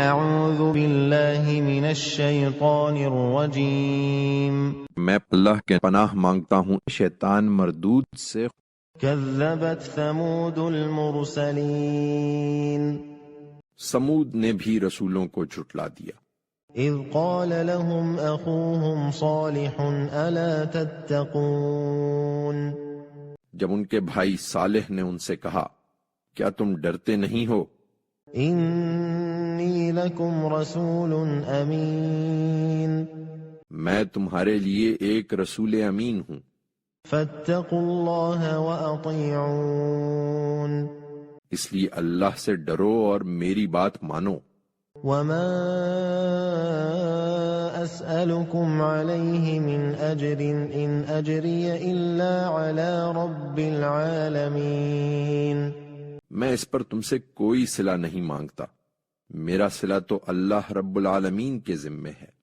اعوذ باللہ من الشیطان الرجیم میں اللہ کے پناہ مانگتا ہوں شیطان مردود سے۔ کذبت ثمود المرسلین سمود نے بھی رسولوں کو جھٹلا دیا۔ اذ قال لهم اخوهم صالح الا تتقون جب ان کے بھائی صالح نے ان سے کہا کیا تم ڈرتے نہیں ہو؟ انی لکم رسول امین میں تمہارے لیے ایک رسول امین ہوں، فاتقوا اللہ واطیعون اس لیے اللہ سے ڈرو اور میری بات مانو۔ وما اسألكم علیہ من اجر ان اجری الا علی رب العالمین میں اس پر تم سے کوئی صلہ نہیں مانگتا، میرا صلہ تو اللہ رب العالمین کے ذمے ہے۔